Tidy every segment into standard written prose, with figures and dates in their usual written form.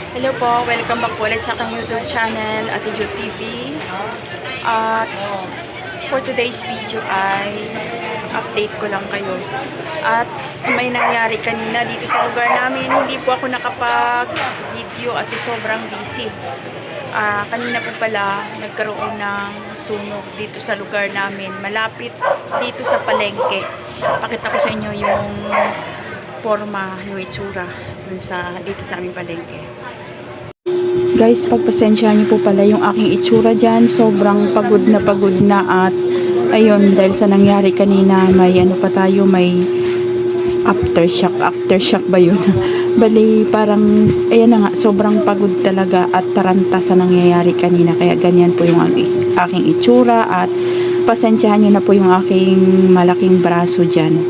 Hello po, welcome back po ulit sa aking YouTube channel, Ate Jo TV. At for today's video ay update ko lang kayo. At may nangyari kanina dito sa lugar namin, hindi po ako nakapag-video at sobrang busy. Kanina po pala nagkaroon ng sunog dito sa lugar namin, malapit dito sa palengke. Pakita ko sa inyo yung forma, yung itsura dito sa aming palengke. Guys, pagpasensya niyo po pala yung aking itsura dyan. Sobrang pagod na at ayun, dahil sa nangyari kanina, may ano pa tayo, may aftershock ba yun? Bali, parang, ayan na nga, sobrang pagod talaga at taranta sa nangyayari kanina. Kaya ganyan po yung aking itsura at pasensyahan niyo na po yung aking malaking braso dyan.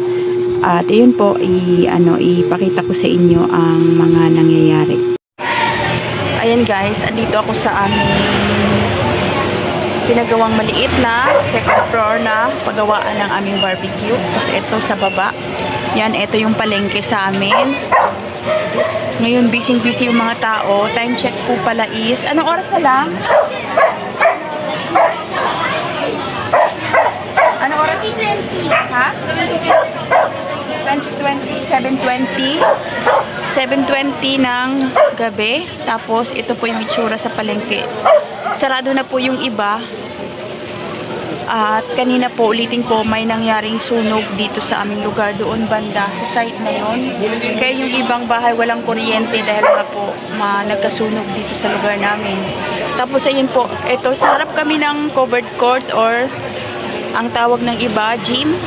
At ayun po, ipakita ko sa inyo ang mga nangyayari. Ayan guys, andito ako sa aming pinagawang maliit na second floor na pagawaan ng aming barbecue. Tapos ito sa baba. Yan, ito yung palengke sa amin. Ngayon, busy yung mga tao. Time check po pala is, anong oras na lang? Anong oras? Ha? 7:20 ng gabi. Tapos ito po yung itsura sa palengke. Sarado na po yung iba. At kanina po, ulitin po, may nangyaring sunog dito sa aming lugar doon banda sa site na yon. Kaya yung ibang bahay walang kuryente dahil nga po nagkasunog dito sa lugar namin. Tapos ayun po, ito sa harap kami ng covered court or ang tawag ng iba, gym.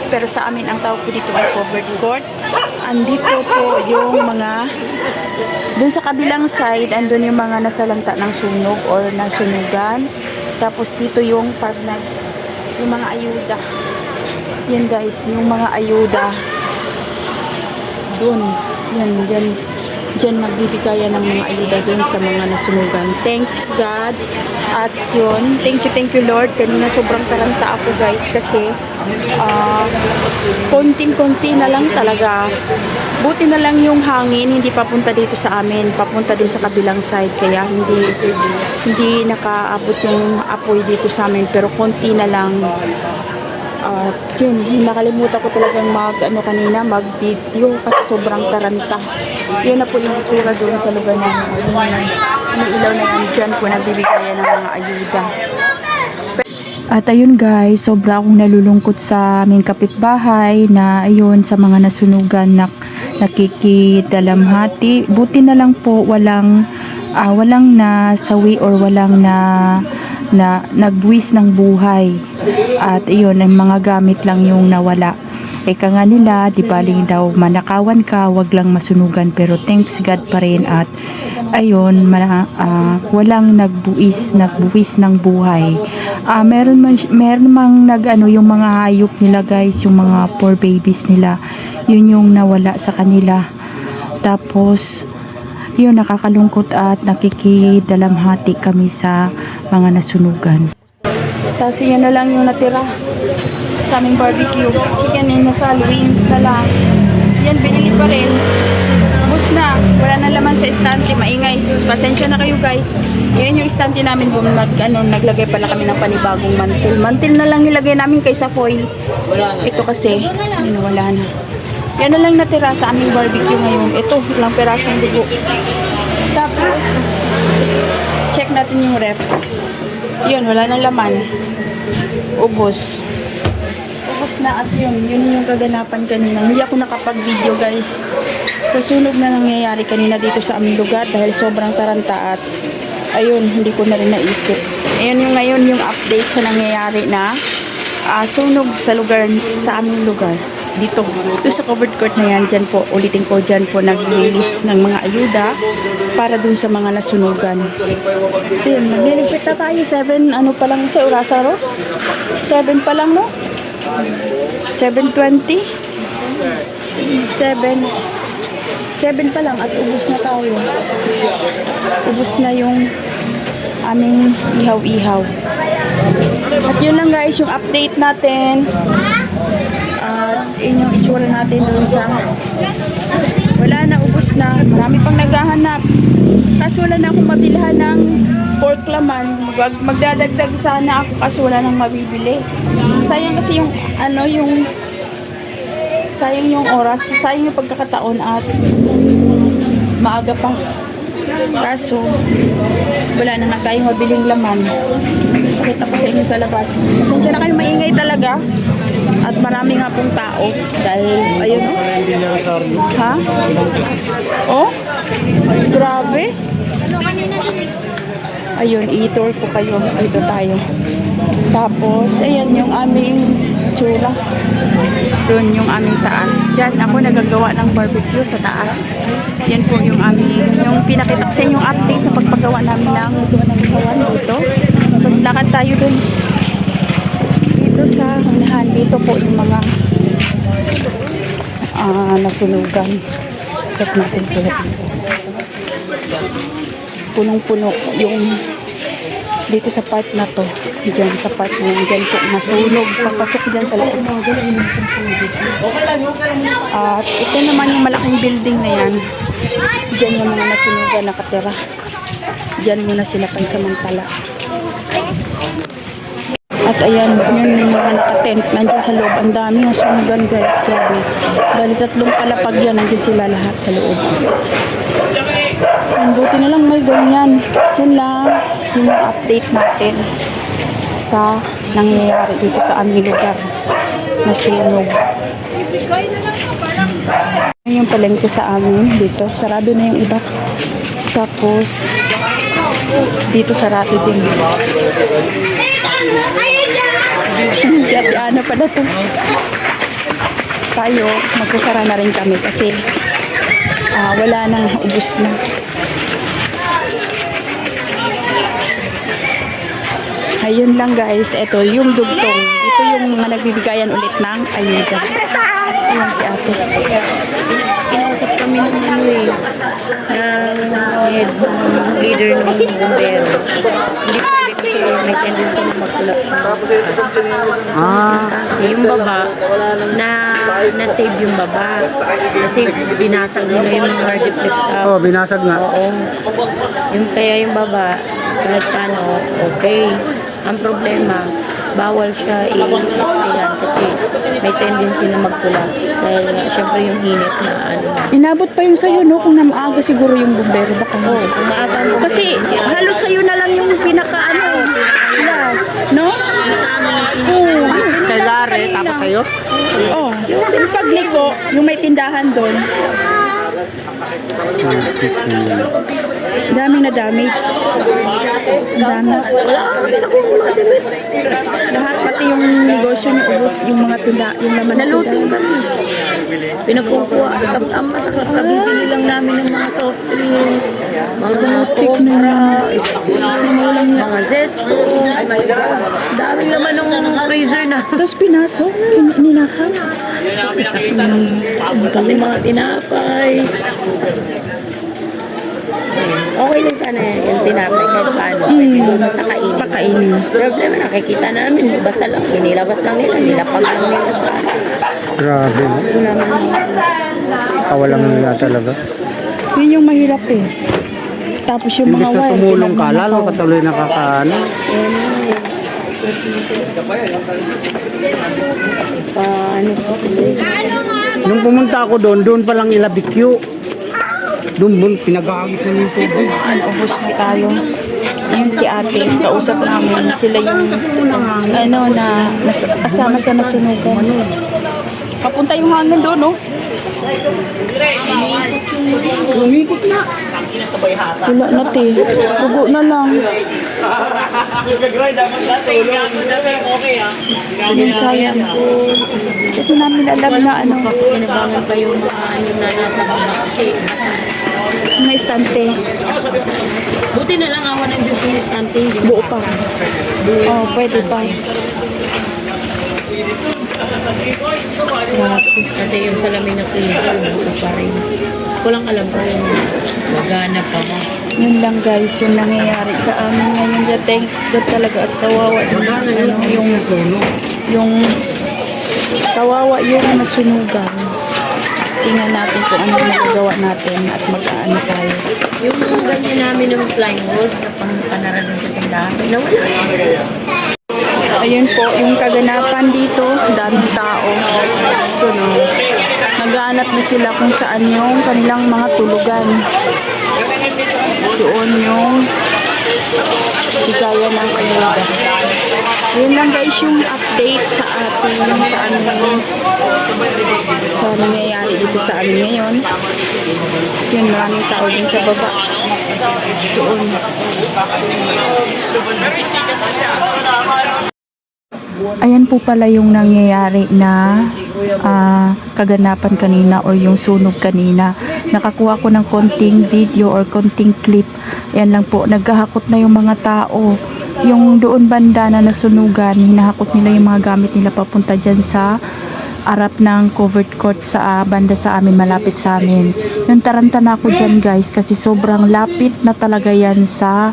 Pero sa amin, ang tawag po dito ay covered court. Andito po yung mga, dun sa kabilang side, andun yung mga nasalanta ng sunog or nasunugan. Tapos dito yung yung mga ayuda. Yan guys, yung mga ayuda. Dun. Diyan nagbibigayan ng mga ayuda dun sa mga nasunugan. Thanks God. At yun, thank you Lord. Kanina sobrang taranta ako guys kasi konting-konti na lang talaga. Buti na lang yung hangin hindi papunta dito sa amin, papunta dun sa kabilang side, kaya hindi nakaabot yung apoy dito sa amin, pero konti na lang. Yun, nakalimutan ko talagang mag-video kasi sobrang taranta. Yun na po yung itsura doon sa lugar namin. Yung ilaw na yan, dyan po nagbibigayan ng mga ayuda. At ayun guys, sobra akong nalulungkot sa aming kapitbahay na ayun sa mga nasunugan na nakikidalamhati. Buti na lang po walang nasawi or walang nagbuwis ng buhay. At ayun, ang mga gamit lang yung nawala. Eka nga nila, di baling daw manakawan ka, wag lang masunugan, pero thanks God pa rin at ayun, walang nagbuwis ng buhay. Meron mang yung mga hayop nila guys, yung mga poor babies nila, yun yung nawala sa kanila. Tapos yun, nakakalungkot at nakikidalamhati kami sa mga nasunugan. Tapos yan na lang yung natira sa aming barbecue. Chicken and masal, wings na lang. Yan, binili pa rin. Ubus na. Wala na laman sa estante. Maingay. Pasensya na kayo guys. Yan yung estante namin. Naglagay pala kami ng panibagong mantil. Mantil na lang nilagay namin kaysa foil. Ito kasi, wala na. Yan na lang natira sa aming barbecue ngayon. Ito, ilang perasong dugo. Tapos, check natin yung ref. Yun, wala nang laman. Ubos na at yun yung kaganapan kanina. Hindi ako nakapag-video guys sa sunog na nangyayari kanina dito sa aming lugar dahil sobrang taranta at ayun, hindi ko na rin naisip. Ayun yung ngayon yung update sa nangyayari na sunog sa aming lugar dito sa covered court na yan. Dyan po, ulitin ko, dyan po nag-release ng mga ayuda para dun sa mga nasunugan. So yun, nagliligpit na tayo. 7 pa lang sa Urasa Ross? 7 pa lang, no? 7:20? 7 pa lang at ubos na tayo. Ubos na yung aming ihaw-ihaw. At yun lang guys, yung update natin. At yun yung itsura natin dun sa wala na, ubos na. Marami pang naghahanap. Kaso guys, wala na akong mabilhan ng pork laman. Magdadagdag sana ako kasi wala nang mabibili. Sayang kasi yung sayang yung oras, sayang yung pagkakataon at maaga pa. Kaso wala na nga tayong mabiling laman. Pakita ko sa inyo sa labas. Pasensya na kayo, maingay talaga. At marami nga pong tao. Dahil, ayun o. Ha? Oh? Grabe. Ayun, i-tour ko kayo. Dito tayo. Tapos, ayan yung aming tsura. Doon yung aming taas. Diyan ako nagagawa ng barbecue sa taas. Yan po yung aming, yung pinakita ko sa inyo update sa pagpagawa namin ng kawan dito. Tapos lakad tayo doon. Dito sa unahan, dito po yung mga nasunugan. Check natin sila. Punong-puno yung dito sa part na to. Diyan sa part na yan. Diyan po nasunog. Papasok dyan sa loob. At ito naman yung malaking building na yan. Diyan yung mga nasunugan nakatira. Diyan muna sila pansamantala. At ayan, yun yung mga nakatent. Nandiyan sa loob. Ang dami yung sunugan guys. Grabe. Bali 3 palapag yan. Nandiyan sila lahat sa loob. And buti na lang may ganyan. Yun lang yung update natin sa nangyayari dito sa aming lugar na sunog. Yung palengke sa amin dito. Sarado na yung iba. Tapos dito sarado din. Si Ate Ana pala to. Tayo, magsasara na rin kami kasi wala na, ubos na. Ayun lang guys, ito yung dugtong. Ito yung mga nagbibigayan ulit ng ayuda. Ayun si Ate. Kinausap kami ng head leader ng bumbero. Hindi pwede kasi may tendency na magkulap. Kasi yung baba, na-save yung baba. Kasi binasag nila yung hard deflex up. Oh, binasag nga. Oo. Yung kaya yung baba, kahit paano, okay. Ang problema, bawal siya i-stayan kasi may tendency na mag-collapse. Dahil syempre yung init na ano. Inabot pa yung sayo, no? Kung namaaga siguro yung bumbero, baka Oo, kung maaga mo. kasi halos sayo na lang yung last, no? Sa amin Oo. yung Kay Lare, tapos sa'yo? Oh, yung pagliko, yung may tindahan doon. Dami na damage. Dami. Lahat, pati yung negosyo ni ubos, yung mga tinda, yung laman na naluting kami. Pinagkukuha. Ang masakit, kabibili lang namin ng mga soft drinks, mga cobra, mga zesto. Daming laman ng freezer na. Tapos pinasok, ninakaw. Kami mga tinapay. Okay lang sana yung tinapay kahit paano. Basta kainin. Pakainin. Problema, nakikita namin. Basta lang, inilabas lang nila. Nilapag lang nila sa Grabe. Kawalang nila talaga. Yun yung mahirap eh. Tapos yung Imbis mga na wire. tumulong ka, lalo pinagmamakaw. katuloy nakakaano. Paano po tuloy? Nung pumunta ako doon pa lang nila bikyo. Doon, pinag-aagis na yung tubig. Ubus na tayo. Yun si ate, kausap namin. Sila yung kasama sa nasunugan. Papunta yung hangin doon, no? Lumikot na. Wala na, te. Dugo na lang. Yun, sayang po. Kasi namin alam na Kinabangan pa yung mga ano na nasa baba kasi may istante. buti na lang awan ng Diyos yung stunting. Buo pa. Oh, pwede pa. Kasi yung salamin na freezer, buo pa rin. Kulang alam ko yung magana pa mo. Yun lang guys, yung nangyayari sa amin ngayon. Yeah, thanks God talaga at kawawa yung kawawa yung nasunugan. Tingnan natin kung ano magagawa natin at mag-aano tayo. Yung ganyan namin ng plywood na pang-panaralan sa tindahan, nawala. Ayun po, yung kaganapan dito, daming tao. Ito no. Naghahanap na sila kung saan yung kanilang mga tulugan. Doon yung bigaya ng kanila. Ayun lang guys yung update sa ating sa nangyayari dito sa amin ngayon. Kasi yun, maraming tao din sa baba. Doon. Ayan po pala yung nangyayari na kaganapan kanina or yung sunog kanina. Nakakuha ko ng konting video or konting clip. Ayan lang po, nagkahakot na yung mga tao. Yung doon banda na nasunugan, hinahakot nila yung mga gamit nila papunta dyan sa arap ng covered court sa banda sa amin, malapit sa amin. Yung taranta na ako dyan guys kasi sobrang lapit na talaga yan sa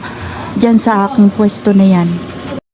dyan sa aking pwesto na yan.